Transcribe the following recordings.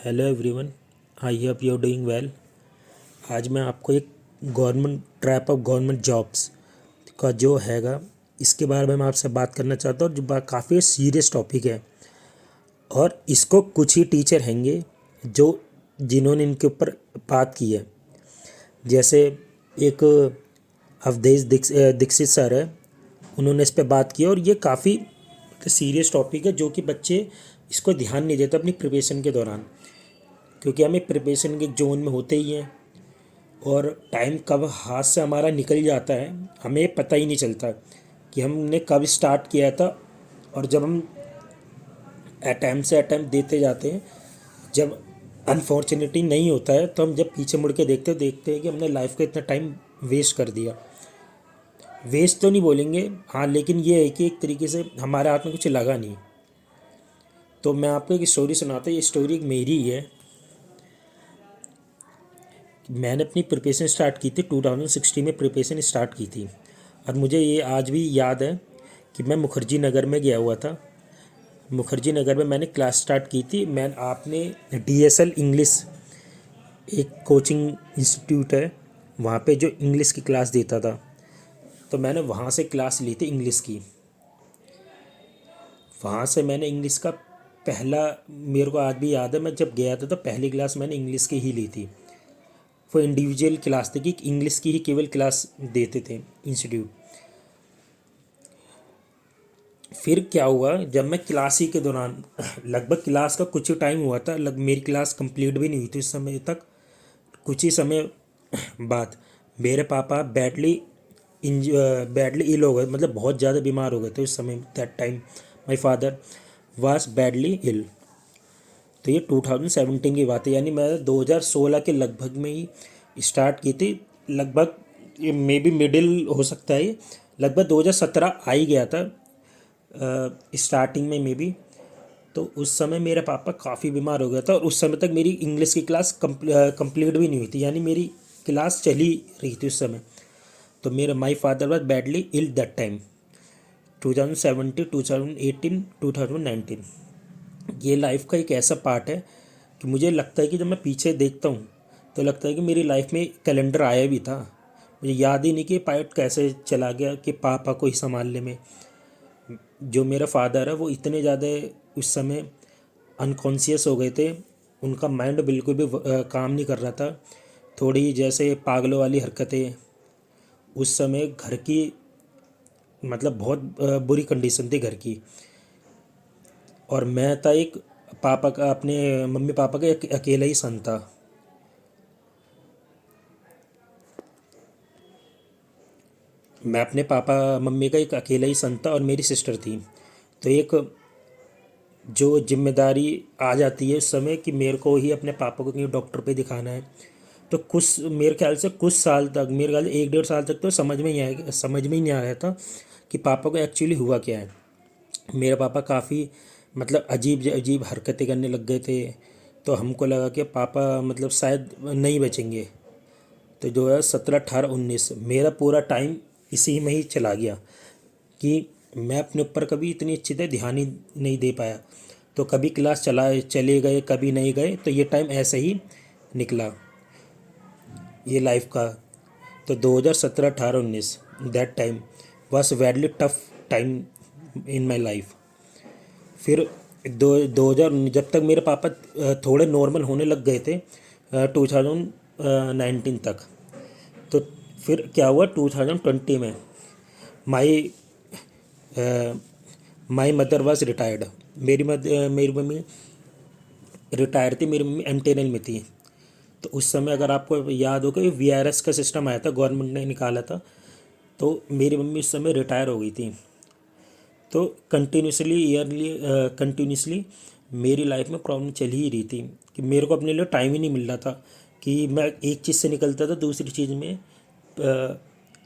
Hello everyone, I hope you are doing well. आज मैं आपको एक government trap of government jobs का जो हैगा इसके बारे में मैं आपसे बात करना चाहता हूँ। जो बात काफ़ी सीरियस टॉपिक है और इसको कुछ ही टीचर हैंगे जो जिन्होंने इनके ऊपर बात की है। जैसे एक दीक्षित सर है, उन्होंने इस पे बात की है और ये काफ़ी सीरियस टॉपिक है जो कि बच्चे इसको ध्यान नहीं देते अपनी प्रिपरेशन के दौरान, क्योंकि हमें प्रिपरेशन के जोन में होते ही हैं और टाइम कब हाथ से हमारा निकल जाता है हमें पता ही नहीं चलता कि हमने कब स्टार्ट किया था। और जब हम अटैम्प्ट से अटैम्प्ट देते जाते हैं, जब अनफॉर्चुनेटली नहीं होता है तो हम जब पीछे मुड़ के देखते हैं कि हमने लाइफ का इतना टाइम वेस्ट कर दिया। वेस्ट तो नहीं बोलेंगे, हाँ, लेकिन ये है कि एक तरीके से हमारे हाथ में कुछ लगा नहीं। तो मैं आपको एक स्टोरी सुनाता हूँ। ये स्टोरी मेरी ही है। मैंने अपनी प्रिपरेशन स्टार्ट की थी 2016 में, प्रिपरेशन स्टार्ट की थी और मुझे ये आज भी याद है कि मैं मुखर्जी नगर में गया हुआ था। मुखर्जी नगर में मैंने क्लास स्टार्ट की थी। मैं आपने DSL इंग्लिश, एक कोचिंग इंस्टीट्यूट है वहाँ पे जो इंग्लिश की क्लास देता था, तो मैंने वहाँ से क्लास ली थी इंग्लिश की। वहाँ से मैंने इंग्लिश का पहला, मेरे को आज भी याद है, मैं जब गया था तो पहली क्लास मैंने इंग्लिश की ही ली थी। वो इंडिविजुअल क्लास थी कि इंग्लिश की ही केवल क्लास देते थे इंस्टीट्यूट। फिर क्या हुआ, जब मैं क्लास ही के दौरान लगभग क्लास का कुछ ही टाइम हुआ था, मेरी क्लास कंप्लीट भी नहीं हुई थी उस समय तक। कुछ ही समय बाद मेरे पापा बैडली इल हो गए, मतलब बहुत ज़्यादा बीमार हो गए थे उस समय। That time my father was badly ill. तो ये 2017 की बात है, यानी मैं 2016 के लगभग में ही स्टार्ट की थी। लगभग ये मे बी मिडिल हो सकता है, ये लगभग 2017 आ ही गया था स्टार्टिंग में मे बी। तो उस समय मेरे पापा काफ़ी बीमार हो गया था और उस समय तक मेरी इंग्लिश की क्लास कंप्लीट भी नहीं हुई थी, यानी मेरी क्लास चली रही थी उस समय। तो मेरा my father was badly ill that time, 2017, 2018, 2019। ये लाइफ का एक ऐसा पार्ट है कि मुझे लगता है कि जब मैं पीछे देखता हूँ तो लगता है कि मेरी लाइफ में कैलेंडर आया भी था। मुझे याद ही नहीं कि पार्ट कैसे चला गया कि पापा को ही संभालने में। जो मेरा फादर है वो इतने ज़्यादा उस समय अनकॉन्शियस हो गए थे, उनका माइंड बिल्कुल भी काम नहीं कर रहा था। थोड़ी जैसे पागलों वाली हरकतें उस समय घर की, मतलब बहुत बुरी कंडीशन थी घर की। और मैं था एक पापा का, अपने मम्मी पापा का एक अकेला ही सन था। मैं अपने पापा मम्मी का एक अकेला ही सन था और मेरी सिस्टर थी। तो एक जो जिम्मेदारी आ जाती है उस समय कि मेरे को ही अपने पापा को कहीं डॉक्टर पे दिखाना है। तो कुछ, मेरे ख्याल से कुछ साल तक, मेरे ख्याल से 1 डेढ़ साल तक तो समझ में ही नहीं आ रहा था कि पापा को एक्चुअली हुआ क्या है। मेरे पापा काफ़ी, मतलब अजीब अजीब हरकतें करने लग गए थे। तो हमको लगा कि पापा मतलब शायद नहीं बचेंगे। तो जो है 17, 18, 19 मेरा पूरा टाइम इसी में ही चला गया कि मैं अपने ऊपर कभी इतनी अच्छी तरह ध्यान ही नहीं दे पाया। तो कभी क्लास चले गए, कभी नहीं गए, तो ये टाइम ऐसे ही निकला ये लाइफ का। तो 2017, 18, 19 that time was very tough time in my life. फिर 2019, जब तक मेरे पापा थोड़े नॉर्मल होने लग गए थे 2019 तक। तो फिर क्या हुआ 2020 में, माई माई मदर वॉज रिटायर्ड। मेरी मम्मी रिटायर थी, मेरी मम्मी MTNL में थी। तो उस समय अगर आपको याद हो कि VRS का सिस्टम आया था, गवर्नमेंट ने निकाला था। तो मेरी मम्मी उस समय रिटायर हो गई थी। तो कंटिन्यूसली मेरी लाइफ में प्रॉब्लम चल ही रही थी कि मेरे को अपने लिए टाइम ही नहीं मिल रहा था कि मैं एक चीज़ से निकलता था दूसरी चीज़ में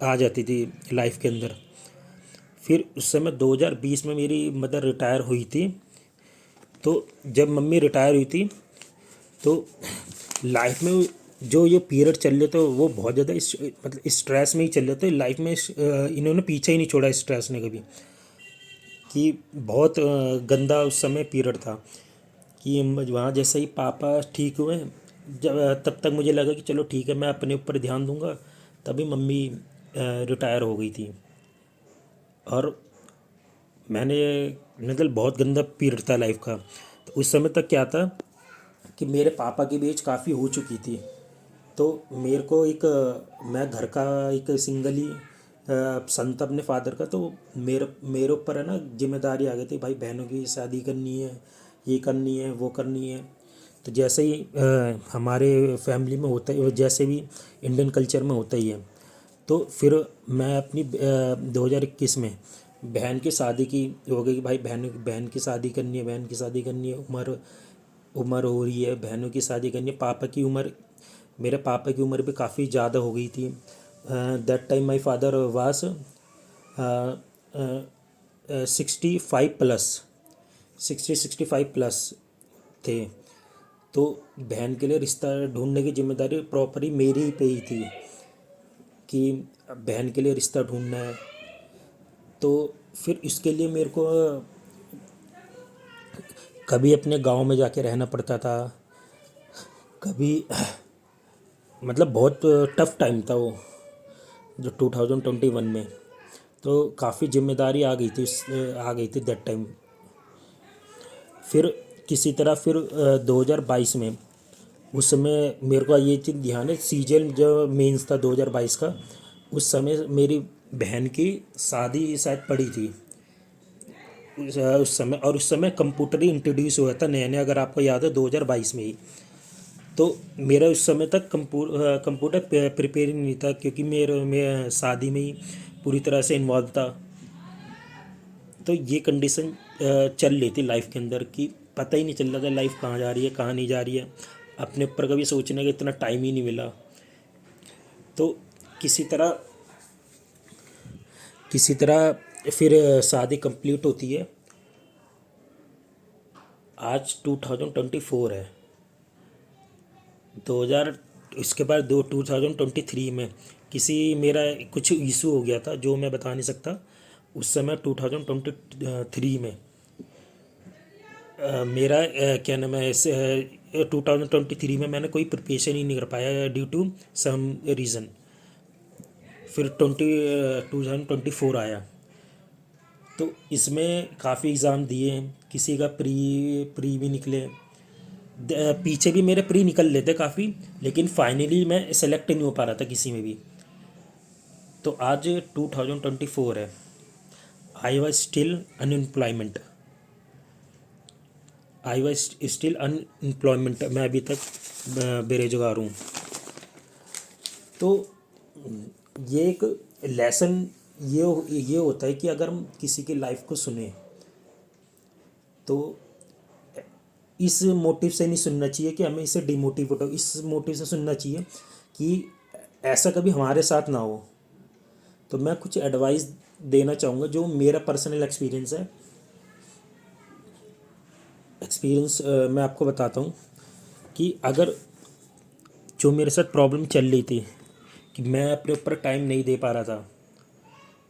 आ जाती थी लाइफ के अंदर। फिर उस समय 2020 में मेरी मदर रिटायर हुई थी। तो जब मम्मी रिटायर हुई थी तो लाइफ में जो ये पीरियड चल रहे थे वो बहुत ज़्यादा मतलब स्ट्रेस में ही चल रहे थे लाइफ में। इन्होंने पीछे ही नहीं छोड़ा स्ट्रेस ने कभी, कि बहुत गंदा उस समय पीरियड था। कि वहाँ जैसे ही पापा ठीक हुए, जब तब तक मुझे लगा कि चलो ठीक है, मैं अपने ऊपर ध्यान दूंगा। तभी मम्मी रिटायर हो गई थी। और मैंने मतलब बहुत गंदा पीरियड था लाइफ का। तो उस समय तक क्या था कि मेरे पापा की भी एज काफ़ी हो चुकी थी। तो मेरे को एक मैं घर का एक सिंगल ही सन था अपने फादर का। तो मेरे मेरे ऊपर है ना जिम्मेदारी आ गई थी, भाई बहनों की शादी करनी है, ये करनी है, वो करनी है। तो जैसे ही हमारे फैमिली में होता है, जैसे भी इंडियन कल्चर में होता ही है। तो फिर मैं अपनी 2021 में बहन की शादी की हो गई कि भाई बहन बहन की शादी करनी है, बहन की शादी करनी है, उम्र उम्र हो रही है, बहनों की शादी करनी है। पापा की उम्र, मेरे पापा की उम्र भी काफ़ी ज़्यादा हो गई थी। दैट टाइम माई फादर वास 65 प्लस, 65 प्लस थे। तो बहन के लिए रिश्ता ढूंढने की जिम्मेदारी प्रॉपरली मेरी पे ही थी कि बहन के लिए रिश्ता ढूंढना है। तो फिर इसके लिए मेरे को कभी अपने गांव में जाके रहना पड़ता था, कभी मतलब बहुत टफ टाइम था वो, जो 2021 में। तो काफ़ी जिम्मेदारी आ गई थी दैट टाइम। फिर किसी तरह फिर 2022 में, उस समय मेरे को ये चीज़ ध्यान है, सीजन जो मेंस था 2022 का, उस समय मेरी बहन की शादी शायद पड़ी थी उस समय। और उस समय कंप्यूटर ही इंट्रोड्यूस हुआ था नया नया, अगर आपको याद है 2022 में ही। तो मेरा उस समय तक कंप्यूटर प्रिपेयर ही नहीं था, क्योंकि मैं शादी में ही पूरी तरह से इन्वॉल्व था। तो ये कंडीशन चल रही थी लाइफ के अंदर कि पता ही नहीं चल रहा था लाइफ कहाँ जा रही है, कहाँ नहीं जा रही है। अपने ऊपर कभी सोचने का इतना टाइम ही नहीं मिला। तो किसी तरह किसी तरह फिर शादी कंप्लीट होती है। आज 2024 है, 2000, इसके बाद 2023 में किसी मेरा कुछ इशू हो गया था जो मैं बता नहीं सकता। उस समय 2023 में मेरा क्या नाम है, 2023 में मैंने कोई प्रिपरेशन ही नहीं कर पाया ड्यू टू सम रीज़न। फिर 2024 आया। तो इसमें काफ़ी एग्ज़ाम दिए हैं, किसी का प्री प्री भी निकले, पीछे भी मेरे प्री निकल लेते काफ़ी, लेकिन फाइनली मैं सेलेक्ट नहीं हो पा रहा था किसी में भी। तो आज 2024 है, I was still unemployment, I was still unemployment, मैं अभी तक बेरोजगार हूँ। तो ये एक लेसन ये होता है कि अगर हम किसी की लाइफ को सुने तो इस मोटिव से नहीं सुनना चाहिए कि हमें इसे डिमोटिवेट हो, इस मोटिव से सुनना चाहिए कि ऐसा कभी हमारे साथ ना हो। तो मैं कुछ एडवाइस देना चाहूँगा जो मेरा पर्सनल एक्सपीरियंस है। मैं आपको बताता हूँ कि अगर जो मेरे साथ प्रॉब्लम चल रही थी कि मैं अपने ऊपर टाइम नहीं दे पा रहा था,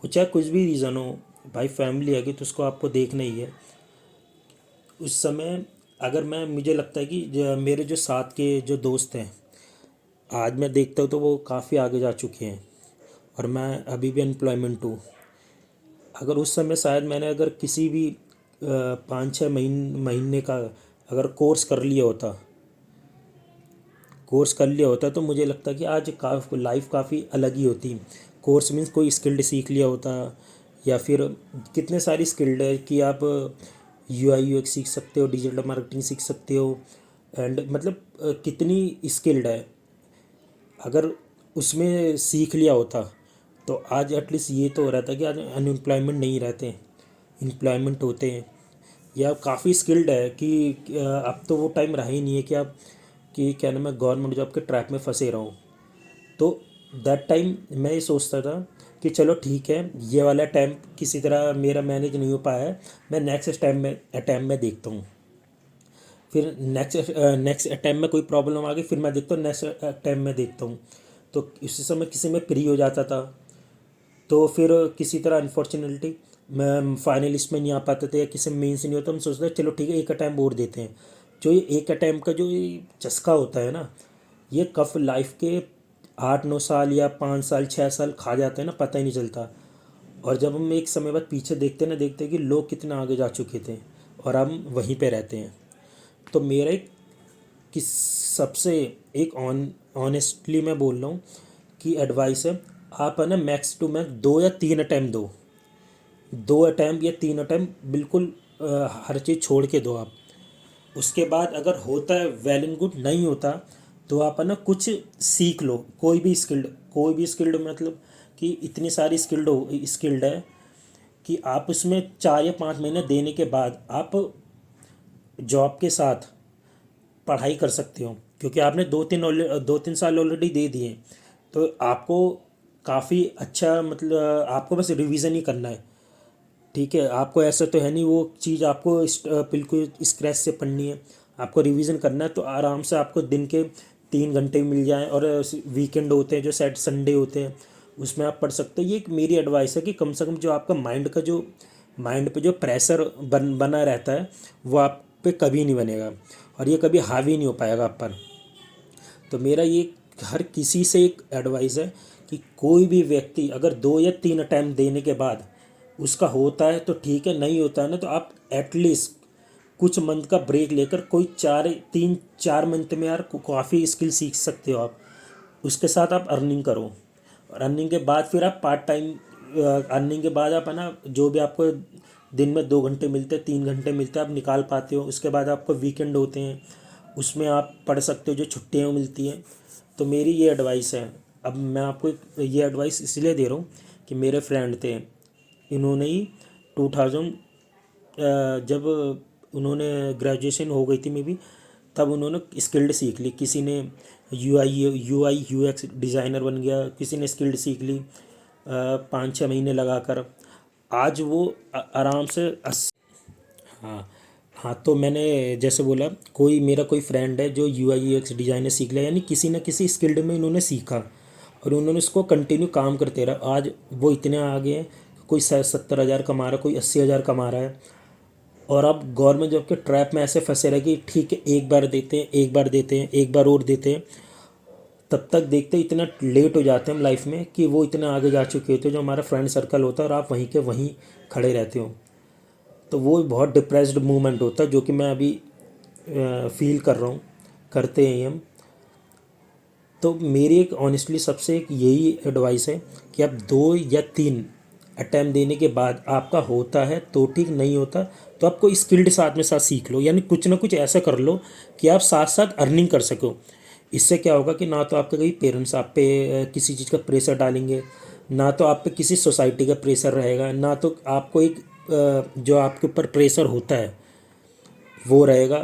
वो चाहे कुछ भी रीज़न हो, भाई फैमिली है कि तो उसको आपको देखना ही है। उस समय अगर मुझे लगता है कि मेरे जो साथ के जो दोस्त हैं, आज मैं देखता हूँ तो वो काफ़ी आगे जा चुके हैं और मैं अभी भी अनएम्प्लॉयमेंट हूँ। अगर उस समय शायद मैंने अगर किसी भी 5-6 महीने का अगर कोर्स कर लिया होता तो मुझे लगता कि आज लाइफ काफ़ी अलग ही होती। कोर्स मीन्स कोई स्किल्ड सीख लिया होता, या फिर कितने सारी स्किल्ड है कि आप UI UX सीख सकते हो, डिजिटल मार्केटिंग सीख सकते हो, एंड मतलब कितनी स्किल्ड है। अगर उसमें सीख लिया होता तो आज एटलीस्ट ये तो हो रहा था कि आज अनएम्प्लॉयमेंट नहीं रहते, एम्प्लॉयमेंट होते हैं, या काफ़ी स्किल्ड है कि अब तो वो टाइम रहा ही नहीं है कि आप कि क्या नाम है गवर्नमेंट जॉब के ट्रैक में फंसे रहो। तो दैट टाइम मैं ये सोचता था कि चलो ठीक है, ये वाला टाइम किसी तरह मेरा मैनेज नहीं हो पाया है, मैं नेक्स्ट टाइम में अटैम्प में देखता हूँ। फिर नेक्स्ट अटैम्प में कोई प्रॉब्लम आ गई, फिर मैं देखता हूँ नेक्स्ट अटैम्प में देखता हूँ। तो इसी समय किसी में प्री हो जाता था, तो फिर किसी तरह अनफॉर्चुनेटली मैं फाइनलिस्ट में नहीं आ पाते थे, या किसी में मेंस नहीं होता, हम सोचते चलो ठीक है एक अटैम्प और देते हैं। जो ये एक अटैम्प्ट का जो ये चस्का होता है ना, ये कब लाइफ के 8-9 साल या 5 साल 6 साल खा जाते हैं ना, पता ही नहीं चलता। और जब हम एक समय बाद पीछे देखते हैं ना, देखते हैं कि लोग कितना आगे जा चुके थे और हम वहीं पे रहते हैं। तो मेरा एक किस सबसे एक ऑनेस्टली मैं बोल रहा हूँ कि एडवाइस है, आप है ना मैक्स टू मैक्स 2 या 3 अटैम्प्ट दो, 2 अटैम्प्ट या 3 अटैम्प्ट बिल्कुल हर चीज़ छोड़ के दो आप। उसके बाद अगर होता है वेल एंड गुड, नहीं होता तो आप है ना कुछ सीख लो, कोई भी स्किल्ड मतलब कि इतनी सारी स्किल्ड है कि आप उसमें 4 या 5 महीने देने के बाद आप जॉब के साथ पढ़ाई कर सकते हो, क्योंकि आपने 2-3 साल ऑलरेडी दे दिए। तो आपको काफ़ी अच्छा, मतलब आपको बस रिवीजन ही करना है। ठीक है, आपको ऐसा तो है नहीं वो चीज़ आपको बिल्कुल स्क्रैच से पढ़नी है, आपको रिवीजन करना है। तो आराम से आपको दिन के 3 घंटे मिल जाएं, और वीकेंड होते हैं जो सैट संडे होते हैं उसमें आप पढ़ सकते हो। ये एक मेरी एडवाइस है कि कम से कम जो आपका माइंड पे जो प्रेशर बना रहता है वो आप पे कभी नहीं बनेगा, और ये कभी हावी नहीं हो पाएगा आप पर। तो मेरा ये हर किसी से एक एडवाइस है कि कोई भी व्यक्ति अगर 2 या 3 अटैम्प्ट देने के बाद उसका होता है तो ठीक है, नहीं होता है ना तो आप एटलीस्ट कुछ मंथ का ब्रेक लेकर कोई 3-4 मंथ में यार काफ़ी स्किल सीख सकते हो आप। उसके साथ आप अर्निंग करो, और अर्निंग के बाद फिर आप पार्ट टाइम, अर्निंग के बाद आप है ना जो भी आपको दिन में 2 घंटे मिलते हैं 3 घंटे मिलते हैं आप निकाल पाते हो। उसके बाद आपको वीकेंड होते हैं उसमें आप पढ़ सकते हो जो छुट्टियाँ मिलती हैं। तो मेरी ये एडवाइस है। अब मैं आपको ये एडवाइस इसलिए दे रहा हूँ कि मेरे फ्रेंड थे, इन्होंने ही 2000 जब उन्होंने ग्रेजुएशन हो गई थी मे बी, तब उन्होंने स्किल्ड सीख ली। किसी ने यूआई यूएक्स डिज़ाइनर बन गया, किसी ने स्किल्ड सीख ली 5-6 महीने लगाकर। आज वो आराम से हाँ हाँ, तो मैंने जैसे बोला मेरा कोई फ्रेंड है जो यूआई यूएक्स डिज़ाइनर सीख लिया, यानी किसी न किसी स्किल्ड में इन्होंने सीखा और उन्होंने उसको कंटिन्यू काम करते रहा। आज वो इतने आगे हैं, कोई 70,000 कमा रहा है, कोई 80,000 कमा रहा है। और अब गवर्नमेंट जॉब के ट्रैप में ऐसे फंसे रहे कि ठीक है एक बार देते हैं, एक बार देते हैं, एक बार और देते हैं, तब तक देखते इतना लेट हो जाते हैं हम लाइफ में कि वो इतने आगे जा चुके होते हैं जो हमारा फ्रेंड सर्कल होता है, और आप वहीं के वहीं खड़े रहते हो। तो वो बहुत डिप्रेस्ड मूवमेंट होता है जो कि मैं अभी फील कर रहा हूँ, करते हैं हम। तो मेरी एक ऑनेस्टली सबसे एक यही एडवाइस है कि आप 2 या 3 अटैम्प्ट देने के बाद आपका होता है तो ठीक, नहीं होता तो आप कोई स्किल्ड साथ में साथ सीख लो, यानी कुछ ना कुछ ऐसा कर लो कि आप साथ साथ अर्निंग कर सको। इससे क्या होगा कि ना तो आपके कभी पेरेंट्स आप पे किसी चीज़ का प्रेशर डालेंगे, ना तो आप पे किसी सोसाइटी का प्रेशर रहेगा, ना तो आपको एक जो आपके ऊपर प्रेशर होता है वो रहेगा।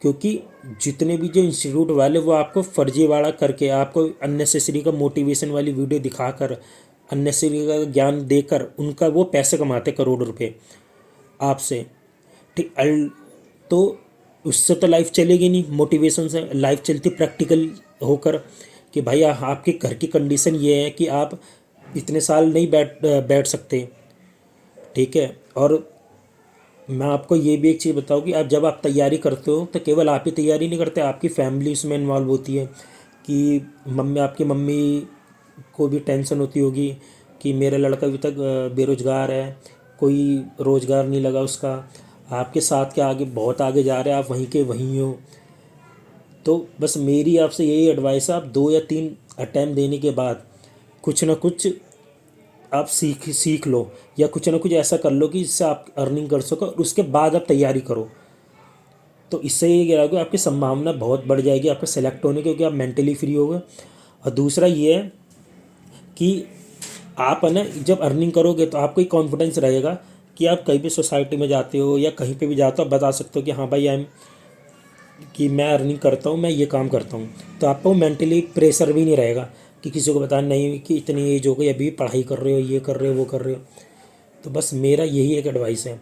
क्योंकि जितने भी जो इंस्टीट्यूट वाले वो आपको फर्जीवाड़ा करके, आपको अननेसेसरी का मोटिवेशन वाली वीडियो दिखाकर, अननेसेसरी का ज्ञान देकर उनका वो पैसे कमाते करोड़ों रुपए आपसे। ठीक तो उससे तो लाइफ चलेगी नहीं, मोटिवेशन से लाइफ चलती प्रैक्टिकल होकर कि भाई आपके घर की कंडीशन ये है कि आप इतने साल नहीं बैठ बैठ सकते। ठीक है, और मैं आपको ये भी एक चीज़ बताऊँ कि जब आप तैयारी करते हो तो केवल आप ही तैयारी नहीं करते, आपकी फैमिली उसमें इन्वॉल्व होती है। कि आपकी मम्मी को भी टेंशन होती होगी कि मेरा लड़का अभी तक बेरोजगार है, कोई रोज़गार नहीं लगा उसका, आपके साथ के आगे बहुत आगे जा रहे हैं, आप वहीं के वहीं हो। तो बस मेरी आपसे यही एडवाइस है, आप 2 या 3 अटैम्प्ट देने के बाद कुछ ना कुछ आप सीख लो, या कुछ ना कुछ ऐसा कर लो कि जिससे आप अर्निंग कर सको, और उसके बाद आप तैयारी करो। तो इससे ये क्या होगा, आपकी संभावना बहुत बढ़ जाएगी आपका सेलेक्ट होने की, क्योंकि आप मेंटली फ्री हो गए। और दूसरा ये है कि आप है ना जब अर्निंग करोगे तो आपको एक कॉन्फिडेंस रहेगा कि आप कहीं भी सोसाइटी में जाते हो या कहीं पे भी जाते हो, आप बता सकते हो कि हाँ भाई कि मैं अर्निंग करता हूँ, मैं ये काम करता हूँ। तो आपको मेंटली प्रेशर भी नहीं रहेगा कि किसी को बताना नहीं कि इतनी एज हो गई अभी पढ़ाई कर रहे हो, ये कर रहे हो, वो कर रहे हो। तो बस मेरा यही एक एडवाइस है।